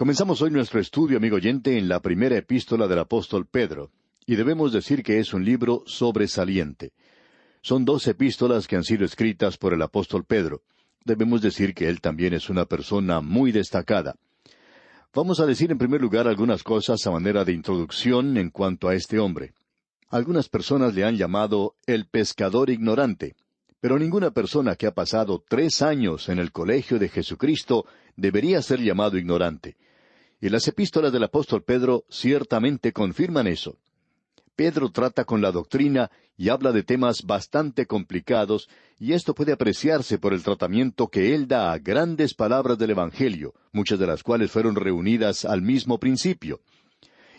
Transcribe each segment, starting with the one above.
Comenzamos hoy nuestro estudio, amigo oyente, en la primera epístola del apóstol Pedro, y debemos decir que es un libro sobresaliente. Son 2 epístolas que han sido escritas por el apóstol Pedro. Debemos decir que él también es una persona muy destacada. Vamos a decir en primer lugar algunas cosas a manera de introducción en cuanto a este hombre. Algunas personas le han llamado el pescador ignorante, pero ninguna persona que ha pasado 3 años en el colegio de Jesucristo debería ser llamado ignorante. Y las epístolas del apóstol Pedro ciertamente confirman eso. Pedro trata con la doctrina y habla de temas bastante complicados, y esto puede apreciarse por el tratamiento que él da a grandes palabras del Evangelio, muchas de las cuales fueron reunidas al mismo principio.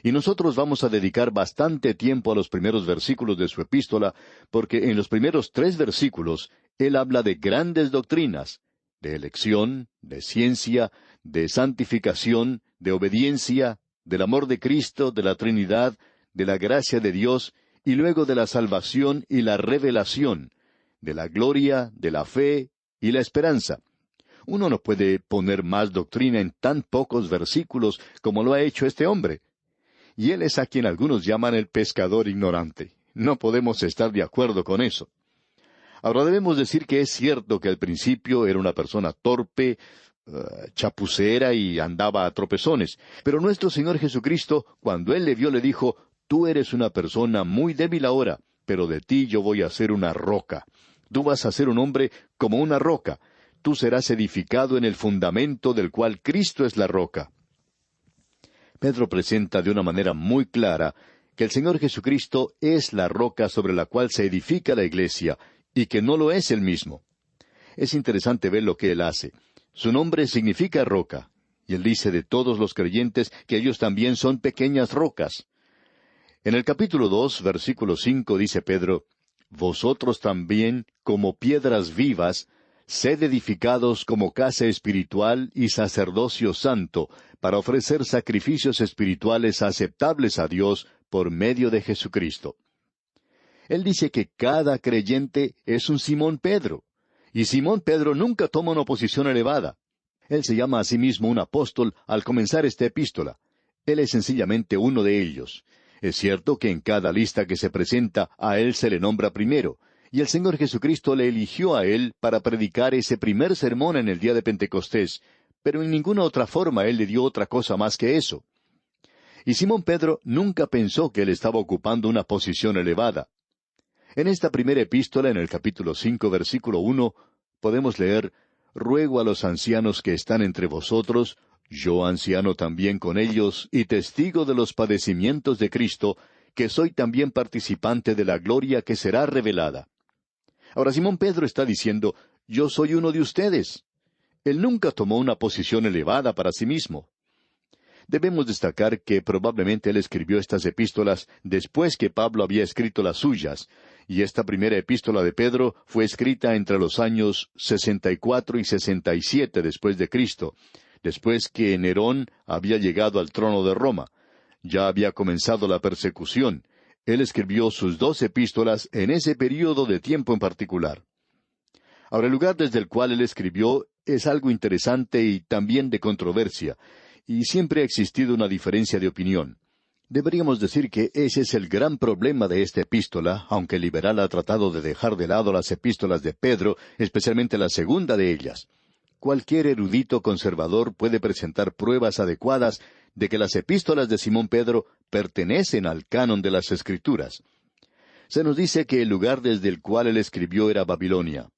Y nosotros vamos a dedicar bastante tiempo a los primeros versículos de su epístola, porque en los primeros 3 versículos él habla de grandes doctrinas, de elección, de ciencia, de santificación, de obediencia, del amor de Cristo, de la Trinidad, de la gracia de Dios, y luego de la salvación y la revelación, de la gloria, de la fe y la esperanza. Uno no puede poner más doctrina en tan pocos versículos como lo ha hecho este hombre. Y él es a quien algunos llaman el pescador ignorante. No podemos estar de acuerdo con eso. Ahora debemos decir que es cierto que al principio era una persona torpe, chapucera y andaba a tropezones. Pero nuestro Señor Jesucristo, cuando Él le vio, le dijo, «Tú eres una persona muy débil ahora, pero de ti yo voy a hacer una roca. Tú vas a ser un hombre como una roca. Tú serás edificado en el fundamento del cual Cristo es la roca». Pedro presenta de una manera muy clara que el Señor Jesucristo es la roca sobre la cual se edifica la iglesia, y que no lo es Él mismo. Es interesante ver lo que Él hace. Su nombre significa roca, y Él dice de todos los creyentes que ellos también son pequeñas rocas. En el capítulo 2, versículo 5, dice Pedro, «Vosotros también, como piedras vivas, sed edificados como casa espiritual y sacerdocio santo, para ofrecer sacrificios espirituales aceptables a Dios por medio de Jesucristo». Él dice que cada creyente es un Simón Pedro. Y Simón Pedro nunca toma una posición elevada. Él se llama a sí mismo un apóstol al comenzar esta epístola. Él es sencillamente uno de ellos. Es cierto que en cada lista que se presenta a él se le nombra primero, y el Señor Jesucristo le eligió a él para predicar ese primer sermón en el día de Pentecostés, pero en ninguna otra forma él le dio otra cosa más que eso. Y Simón Pedro nunca pensó que él estaba ocupando una posición elevada. En esta primera epístola, en el capítulo 5, versículo 1, podemos leer, «Ruego a los ancianos que están entre vosotros, yo anciano también con ellos, y testigo de los padecimientos de Cristo, que soy también participante de la gloria que será revelada». Ahora Simón Pedro está diciendo, «Yo soy uno de ustedes». Él nunca tomó una posición elevada para sí mismo. Debemos destacar que probablemente él escribió estas epístolas después que Pablo había escrito las suyas, y esta primera epístola de Pedro fue escrita entre los años 64 y 67 después de Cristo, después que Nerón había llegado al trono de Roma. Ya había comenzado la persecución. Él escribió sus 2 epístolas en ese período de tiempo en particular. Ahora, el lugar desde el cual él escribió es algo interesante y también de controversia, y siempre ha existido una diferencia de opinión. Deberíamos decir que ese es el gran problema de esta epístola, aunque el liberal ha tratado de dejar de lado las epístolas de Pedro, especialmente la segunda de ellas. Cualquier erudito conservador puede presentar pruebas adecuadas de que las epístolas de Simón Pedro pertenecen al canon de las Escrituras. Se nos dice que el lugar desde el cual él escribió era Babilonia.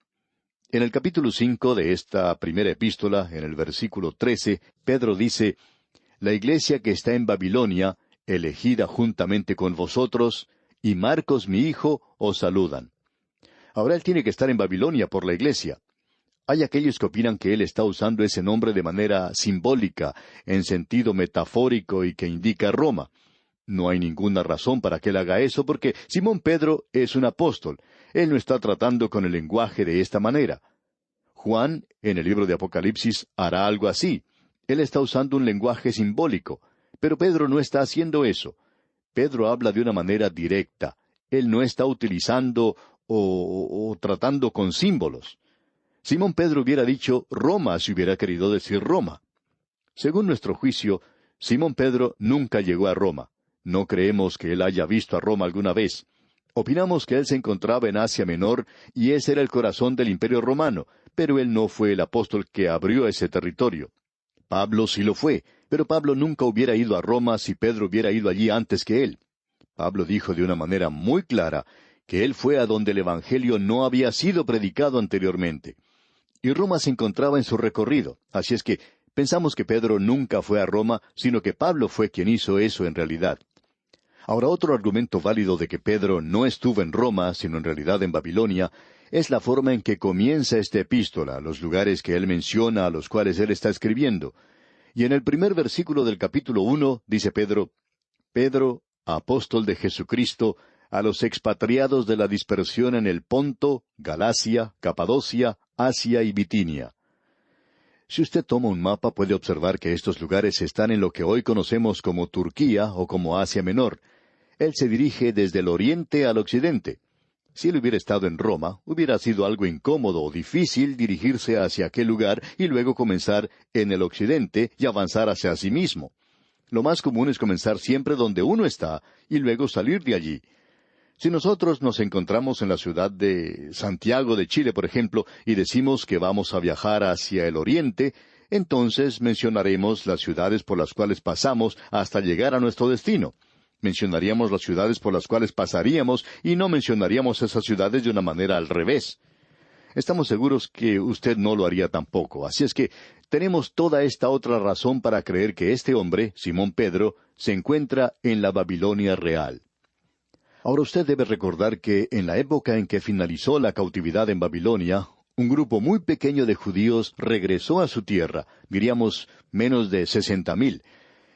En el capítulo 5 de esta primera epístola, en el versículo 13, Pedro dice, «La iglesia que está en Babilonia, elegida juntamente con vosotros, y Marcos mi hijo, os saludan». Ahora él tiene que estar en Babilonia por la iglesia. Hay aquellos que opinan que él está usando ese nombre de manera simbólica, en sentido metafórico y que indica Roma. No hay ninguna razón para que él haga eso, porque Simón Pedro es un apóstol. Él no está tratando con el lenguaje de esta manera. Juan, en el libro de Apocalipsis, hará algo así. Él está usando un lenguaje simbólico, pero Pedro no está haciendo eso. Pedro habla de una manera directa. Él no está utilizando o tratando con símbolos. Simón Pedro hubiera dicho Roma si hubiera querido decir Roma. Según nuestro juicio, Simón Pedro nunca llegó a Roma. No creemos que él haya visto a Roma alguna vez. Opinamos que él se encontraba en Asia Menor y ese era el corazón del Imperio Romano, pero él no fue el apóstol que abrió ese territorio. Pablo sí lo fue, pero Pablo nunca hubiera ido a Roma si Pedro hubiera ido allí antes que él. Pablo dijo de una manera muy clara que él fue a donde el Evangelio no había sido predicado anteriormente. Y Roma se encontraba en su recorrido, así es que pensamos que Pedro nunca fue a Roma, sino que Pablo fue quien hizo eso en realidad. Ahora, otro argumento válido de que Pedro no estuvo en Roma, sino en realidad en Babilonia, es la forma en que comienza esta epístola, los lugares que él menciona a los cuales él está escribiendo. Y en el primer versículo del capítulo 1 dice Pedro, Pedro, apóstol de Jesucristo, a los expatriados de la dispersión en el Ponto, Galacia, Capadocia, Asia y Bitinia. Si usted toma un mapa puede observar que estos lugares están en lo que hoy conocemos como Turquía o como Asia Menor. Él se dirige desde el oriente al occidente. Si él hubiera estado en Roma, hubiera sido algo incómodo o difícil dirigirse hacia aquel lugar y luego comenzar en el occidente y avanzar hacia sí mismo. Lo más común es comenzar siempre donde uno está y luego salir de allí. Si nosotros nos encontramos en la ciudad de Santiago de Chile, por ejemplo, y decimos que vamos a viajar hacia el oriente, entonces mencionaremos las ciudades por las cuales pasamos hasta llegar a nuestro destino. Mencionaríamos las ciudades por las cuales pasaríamos y no mencionaríamos esas ciudades de una manera al revés. Estamos seguros que usted no lo haría tampoco, así es que tenemos toda esta otra razón para creer que este hombre, Simón Pedro, se encuentra en la Babilonia real. Ahora usted debe recordar que en la época en que finalizó la cautividad en Babilonia, un grupo muy pequeño de judíos regresó a su tierra, diríamos menos de 60,000.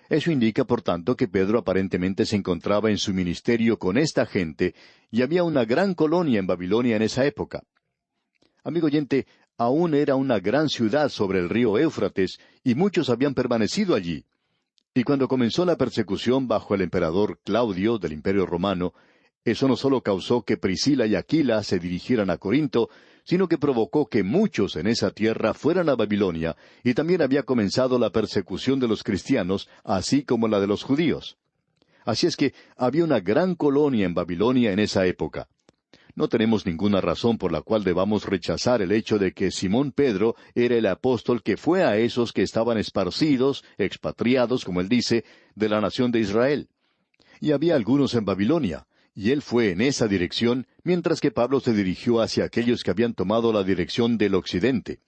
Eso indica, por tanto, que Pedro aparentemente se encontraba en su ministerio con esta gente, y había una gran colonia en Babilonia en esa época. Amigo oyente, aún era una gran ciudad sobre el río Éufrates, y muchos habían permanecido allí. Y cuando comenzó la persecución bajo el emperador Claudio del Imperio Romano, eso no solo causó que Priscila y Aquila se dirigieran a Corinto, sino que provocó que muchos en esa tierra fueran a Babilonia, y también había comenzado la persecución de los cristianos, así como la de los judíos. Así es que había una gran colonia en Babilonia en esa época. No tenemos ninguna razón por la cual debamos rechazar el hecho de que Simón Pedro era el apóstol que fue a esos que estaban esparcidos, expatriados, como él dice, de la nación de Israel. Y había algunos en Babilonia, y él fue en esa dirección, mientras que Pablo se dirigió hacia aquellos que habían tomado la dirección del occidente.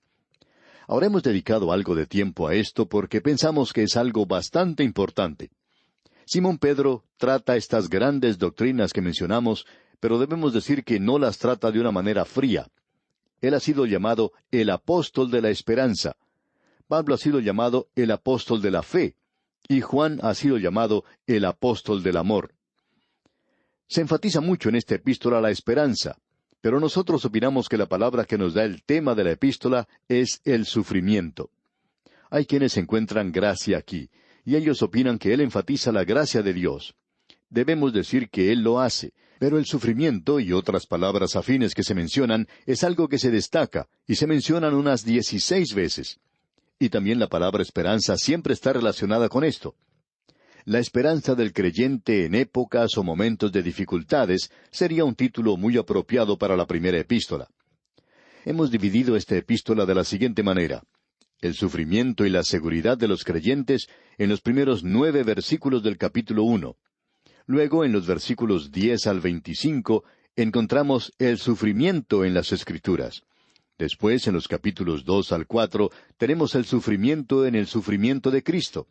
Ahora hemos dedicado algo de tiempo a esto porque pensamos que es algo bastante importante. Simón Pedro trata estas grandes doctrinas que mencionamos, pero debemos decir que no las trata de una manera fría. Él ha sido llamado el apóstol de la esperanza. Pablo ha sido llamado el apóstol de la fe, y Juan ha sido llamado el apóstol del amor. Se enfatiza mucho en esta epístola la esperanza, pero nosotros opinamos que la palabra que nos da el tema de la epístola es el sufrimiento. Hay quienes encuentran gracia aquí, y ellos opinan que él enfatiza la gracia de Dios. Debemos decir que él lo hace, pero el sufrimiento y otras palabras afines que se mencionan es algo que se destaca, y se mencionan unas 16 veces. Y también la palabra esperanza siempre está relacionada con esto. La esperanza del creyente en épocas o momentos de dificultades sería un título muy apropiado para la primera epístola. Hemos dividido esta epístola de la siguiente manera: el sufrimiento y la seguridad de los creyentes en los primeros 9 versículos del capítulo 1. Luego, en los versículos 10 al 25, encontramos el sufrimiento en las Escrituras. Después, en los capítulos 2 al 4, tenemos el sufrimiento en el sufrimiento de Cristo.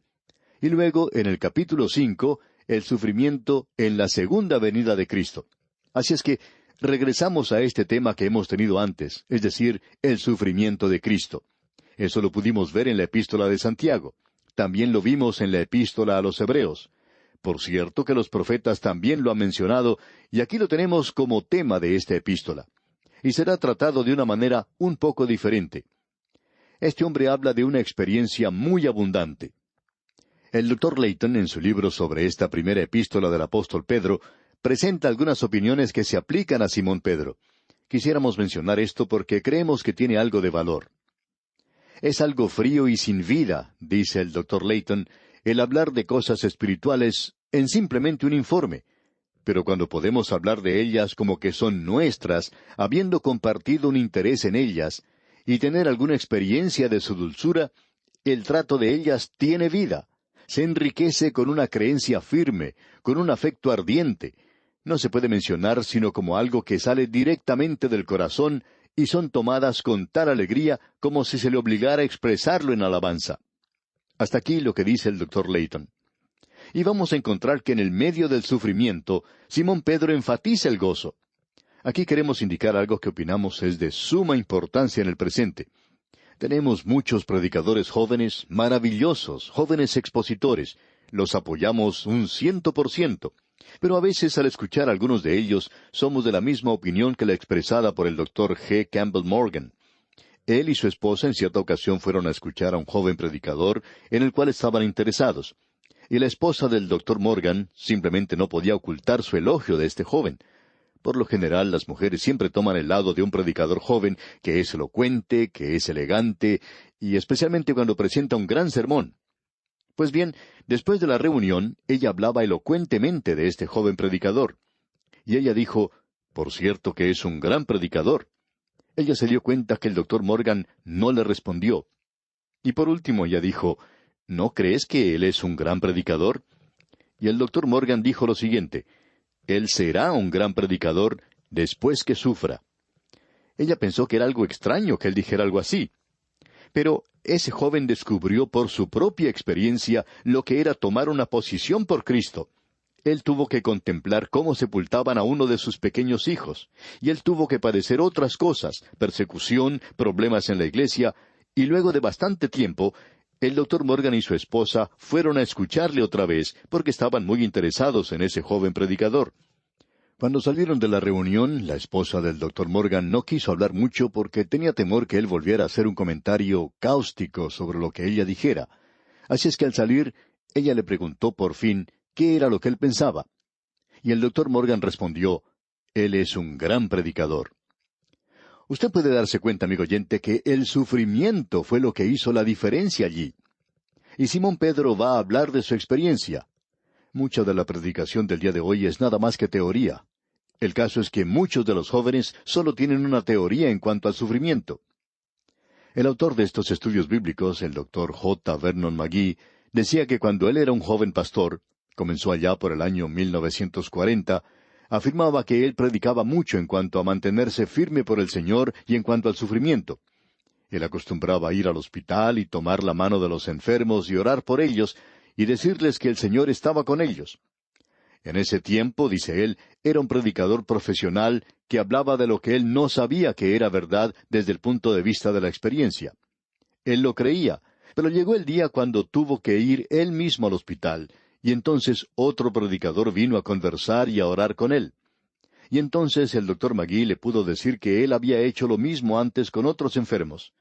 Y luego, en el capítulo 5, el sufrimiento en la segunda venida de Cristo. Así es que regresamos a este tema que hemos tenido antes, es decir, el sufrimiento de Cristo. Eso lo pudimos ver en la epístola de Santiago. También lo vimos en la epístola a los Hebreos. Por cierto que los profetas también lo han mencionado, y aquí lo tenemos como tema de esta epístola. Y será tratado de una manera un poco diferente. Este hombre habla de una experiencia muy abundante. El Dr. Layton, en su libro sobre esta primera epístola del apóstol Pedro, presenta algunas opiniones que se aplican a Simón Pedro. Quisiéramos mencionar esto porque creemos que tiene algo de valor. Es algo frío y sin vida, dice el Dr. Layton, el hablar de cosas espirituales en simplemente un informe. Pero cuando podemos hablar de ellas como que son nuestras, habiendo compartido un interés en ellas, y tener alguna experiencia de su dulzura, el trato de ellas tiene vida. Se enriquece con una creencia firme, con un afecto ardiente. No se puede mencionar sino como algo que sale directamente del corazón y son tomadas con tal alegría como si se le obligara a expresarlo en alabanza. Hasta aquí lo que dice el Dr. Layton. Y vamos a encontrar que en el medio del sufrimiento, Simón Pedro enfatiza el gozo. Aquí queremos indicar algo que opinamos es de suma importancia en el presente. Tenemos muchos predicadores jóvenes, maravillosos, jóvenes expositores. Los apoyamos 100%. Pero a veces al escuchar a algunos de ellos, somos de la misma opinión que la expresada por el Dr. G. Campbell Morgan. Él y su esposa en cierta ocasión fueron a escuchar a un joven predicador en el cual estaban interesados. Y la esposa del Dr. Morgan simplemente no podía ocultar su elogio de este joven. Por lo general, las mujeres siempre toman el lado de un predicador joven que es elocuente, que es elegante, y especialmente cuando presenta un gran sermón. Pues bien, después de la reunión, ella hablaba elocuentemente de este joven predicador. Y ella dijo, por cierto que es un gran predicador. Ella se dio cuenta que el Dr. Morgan no le respondió. Y por último ella dijo, ¿no crees que él es un gran predicador? Y el Dr. Morgan dijo lo siguiente, él será un gran predicador después que sufra. Ella pensó que era algo extraño que él dijera algo así. Pero ese joven descubrió por su propia experiencia lo que era tomar una posición por Cristo. Él tuvo que contemplar cómo sepultaban a uno de sus pequeños hijos, y él tuvo que padecer otras cosas, persecución, problemas en la iglesia, y luego de bastante tiempo, el Dr. Morgan y su esposa fueron a escucharle otra vez, porque estaban muy interesados en ese joven predicador. Cuando salieron de la reunión, la esposa del Dr. Morgan no quiso hablar mucho porque tenía temor que él volviera a hacer un comentario cáustico sobre lo que ella dijera. Así es que al salir, ella le preguntó por fin qué era lo que él pensaba. Y el Dr. Morgan respondió, él es un gran predicador. Usted puede darse cuenta, amigo oyente, que el sufrimiento fue lo que hizo la diferencia allí. Y Simón Pedro va a hablar de su experiencia. Mucha de la predicación del día de hoy es nada más que teoría. El caso es que muchos de los jóvenes solo tienen una teoría en cuanto al sufrimiento. El autor de estos estudios bíblicos, el Dr. J. Vernon McGee, decía que cuando él era un joven pastor, comenzó allá por el año 1940, afirmaba que él predicaba mucho en cuanto a mantenerse firme por el Señor y en cuanto al sufrimiento. Él acostumbraba a ir al hospital y tomar la mano de los enfermos y orar por ellos y decirles que el Señor estaba con ellos. En ese tiempo, dice él, era un predicador profesional que hablaba de lo que él no sabía que era verdad desde el punto de vista de la experiencia. Él lo creía, pero llegó el día cuando tuvo que ir él mismo al hospital, y entonces otro predicador vino a conversar y a orar con él. Y entonces el Dr. McGee le pudo decir que él había hecho lo mismo antes con otros enfermos.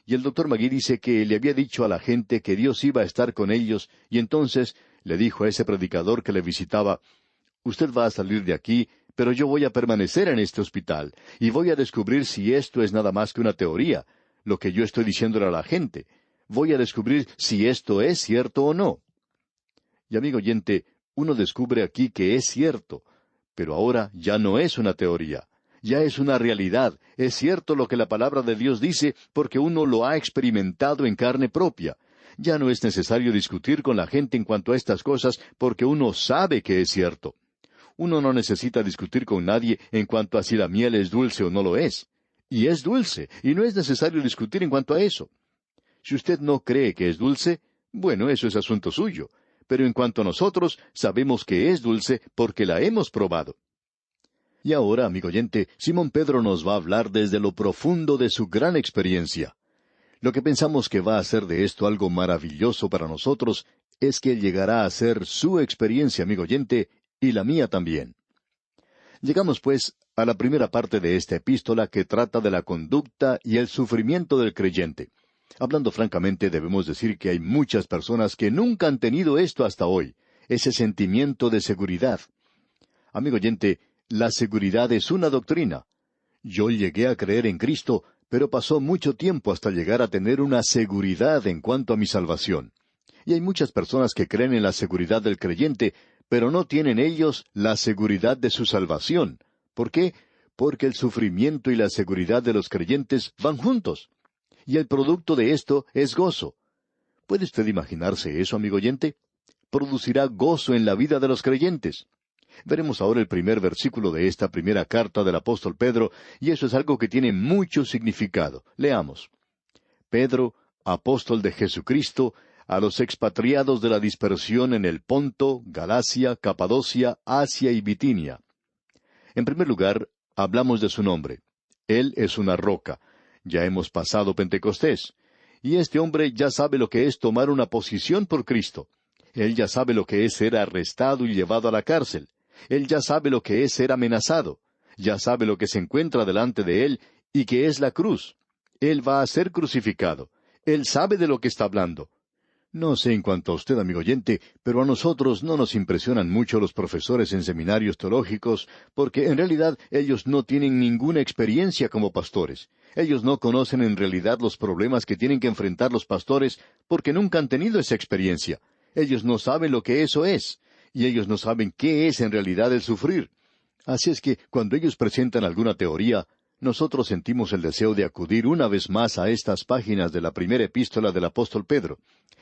Y el Dr. McGee dice que le había dicho a la gente que Dios iba a estar con ellos, y entonces le dijo a ese predicador que le visitaba, usted va a salir de aquí, pero yo voy a permanecer en este hospital, y voy a descubrir si esto es nada más que una teoría, lo que yo estoy diciéndole a la gente. Voy a descubrir si esto es cierto o no. Y amigo oyente, uno descubre aquí que es cierto, pero ahora ya no es una teoría. Ya es una realidad, es cierto lo que la palabra de Dios dice porque uno lo ha experimentado en carne propia. Ya no es necesario discutir con la gente en cuanto a estas cosas porque uno sabe que es cierto. Uno no necesita discutir con nadie en cuanto a si la miel es dulce o no lo es. Y es dulce, y no es necesario discutir en cuanto a eso. Si usted no cree que es dulce, bueno, eso es asunto suyo. Pero en cuanto a nosotros, sabemos que es dulce porque la hemos probado. Y ahora, amigo oyente, Simón Pedro nos va a hablar desde lo profundo de su gran experiencia. Lo que pensamos que va a hacer de esto algo maravilloso para nosotros es que llegará a ser su experiencia, amigo oyente, y la mía también. Llegamos, pues, a la primera parte de esta epístola que trata de la conducta y el sufrimiento del creyente. Hablando francamente, debemos decir que hay muchas personas que nunca han tenido esto hasta hoy, ese sentimiento de seguridad. Amigo oyente, la seguridad es una doctrina. Yo llegué a creer en Cristo, pero pasó mucho tiempo hasta llegar a tener una seguridad en cuanto a mi salvación. Y hay muchas personas que creen en la seguridad del creyente, pero no tienen ellos la seguridad de su salvación. ¿Por qué? Porque el sufrimiento y la seguridad de los creyentes van juntos. Y el producto de esto es gozo. ¿Puede usted imaginarse eso, amigo oyente? Producirá gozo en la vida de los creyentes. Veremos ahora el primer versículo de esta primera carta del apóstol Pedro, y eso es algo que tiene mucho significado. Leamos. Pedro, apóstol de Jesucristo, a los expatriados de la dispersión en el Ponto, Galacia, Capadocia, Asia y Bitinia. En primer lugar, hablamos de su nombre. Él es una roca. Ya hemos pasado Pentecostés. Y este hombre ya sabe lo que es tomar una posición por Cristo. Él ya sabe lo que es ser arrestado y llevado a la cárcel. Él ya sabe lo que es ser amenazado. Ya sabe lo que se encuentra delante de él y que es la cruz. Él va a ser crucificado. Él sabe de lo que está hablando. No sé en cuanto a usted, amigo oyente, pero a nosotros no nos impresionan mucho los profesores en seminarios teológicos, porque en realidad ellos no tienen ninguna experiencia como pastores. Ellos no conocen en realidad los problemas que tienen que enfrentar los pastores, porque nunca han tenido esa experiencia. Ellos no saben lo que eso es, y ellos no saben qué es en realidad el sufrir. Así es que cuando ellos presentan alguna teoría, nosotros sentimos el deseo de acudir una vez más a estas páginas de la primera epístola del apóstol Pedro.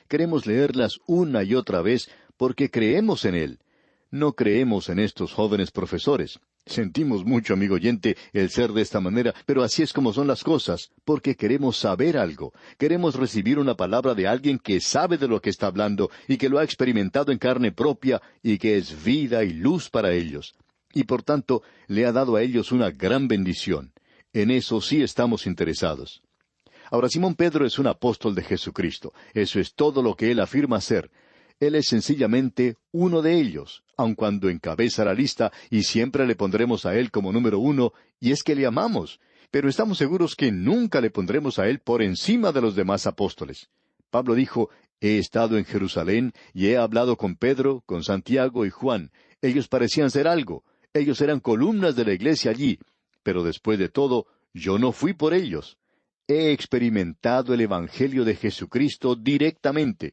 Queremos leerlas una y otra vez porque creemos en él. No creemos en estos jóvenes profesores. Sentimos mucho, amigo oyente, el ser de esta manera, pero así es como son las cosas, porque queremos saber algo. Queremos recibir una palabra de alguien que sabe de lo que está hablando y que lo ha experimentado en carne propia y que es vida y luz para ellos. Y por tanto, le ha dado a ellos una gran bendición. En eso sí estamos interesados. Ahora, Simón Pedro es un apóstol de Jesucristo. Eso es todo lo que él afirma ser. Él es sencillamente uno de ellos, aun cuando encabeza la lista, y siempre le pondremos a él como número 1, y es que le amamos. Pero estamos seguros que nunca le pondremos a él por encima de los demás apóstoles. Pablo dijo, he estado en Jerusalén y he hablado con Pedro, con Santiago y Juan. Ellos parecían ser algo. Ellos eran columnas de la iglesia allí. Pero después de todo, yo no fui por ellos. He experimentado el Evangelio de Jesucristo directamente.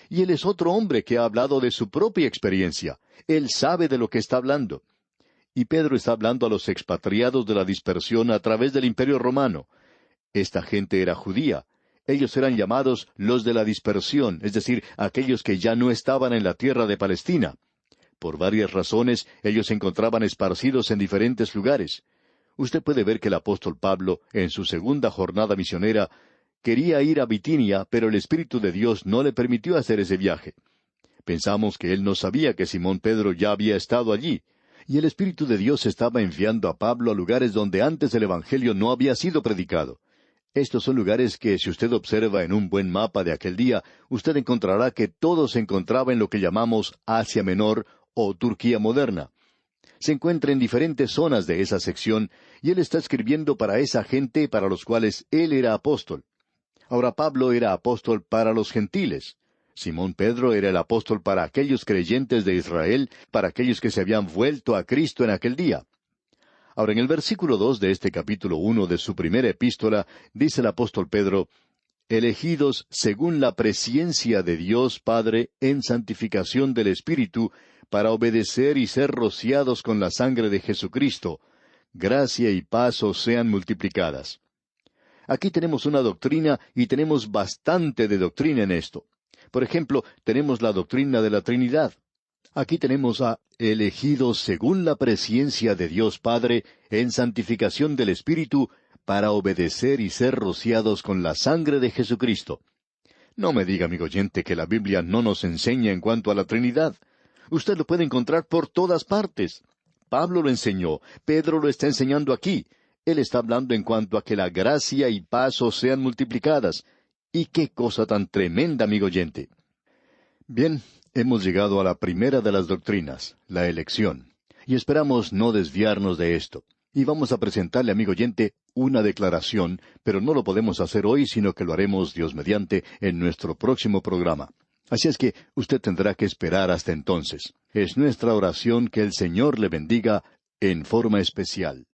Y él es otro hombre que ha hablado de su propia experiencia. Él sabe de lo que está hablando. Y Pedro está hablando a los expatriados de la dispersión a través del Imperio Romano. Esta gente era judía. Ellos eran llamados los de la dispersión, es decir, aquellos que ya no estaban en la tierra de Palestina. Por varias razones, ellos se encontraban esparcidos en diferentes lugares. Usted puede ver que el apóstol Pablo, en su segunda jornada misionera, quería ir a Bitinia, pero el Espíritu de Dios no le permitió hacer ese viaje. Pensamos que él no sabía que Simón Pedro ya había estado allí, y el Espíritu de Dios estaba enviando a Pablo a lugares donde antes el Evangelio no había sido predicado. Estos son lugares que, si usted observa en un buen mapa de aquel día, usted encontrará que todo se encontraba en lo que llamamos Asia Menor o Turquía moderna. Se encuentra en diferentes zonas de esa sección, y él está escribiendo para esa gente para los cuales él era apóstol. Ahora Pablo era apóstol para los gentiles. Simón Pedro era el apóstol para aquellos creyentes de Israel, para aquellos que se habían vuelto a Cristo en aquel día. Ahora, en el versículo 2 de este capítulo 1 de su primera epístola, dice el apóstol Pedro, elegidos según la presciencia de Dios Padre en santificación del Espíritu, para obedecer y ser rociados con la sangre de Jesucristo, gracia y paz os sean multiplicadas. Aquí tenemos una doctrina y tenemos bastante de doctrina en esto. Por ejemplo, tenemos la doctrina de la Trinidad. Aquí tenemos a elegidos según la presciencia de Dios Padre en santificación del Espíritu para obedecer y ser rociados con la sangre de Jesucristo. No me diga, amigo oyente, que la Biblia no nos enseña en cuanto a la Trinidad. Usted lo puede encontrar por todas partes. Pablo lo enseñó, Pedro lo está enseñando aquí. Él está hablando en cuanto a que la gracia y paz os sean multiplicadas. ¡Y qué cosa tan tremenda, amigo oyente! Bien, hemos llegado a la primera de las doctrinas, la elección. Y esperamos no desviarnos de esto. Y vamos a presentarle, amigo oyente, una declaración, pero no lo podemos hacer hoy, sino que lo haremos, Dios mediante, en nuestro próximo programa. Así es que usted tendrá que esperar hasta entonces. Es nuestra oración que el Señor le bendiga en forma especial.